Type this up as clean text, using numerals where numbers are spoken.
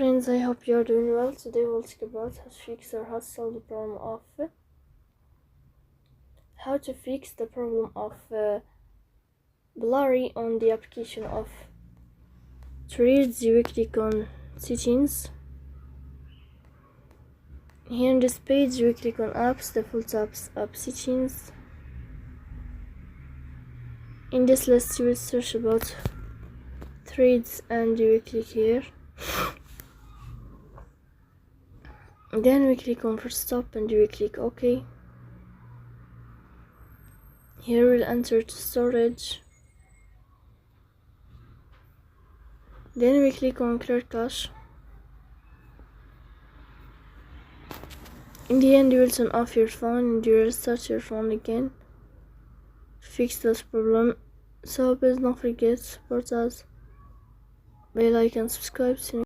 friends, I hope you are doing well. Today we'll talk about how to fix or how to solve the problem of blurry on the application of Threads. You click on settings. Here in this page you click on apps, default apps, app settings. In this list you will search about Threads and you will click here. Then we click on first stop and we click OK. Here we'll enter to storage. Then we click on clear cache. In the end you will turn off your phone and you will restart your phone again to fix this problem. So please don't forget to support us by like and subscribe.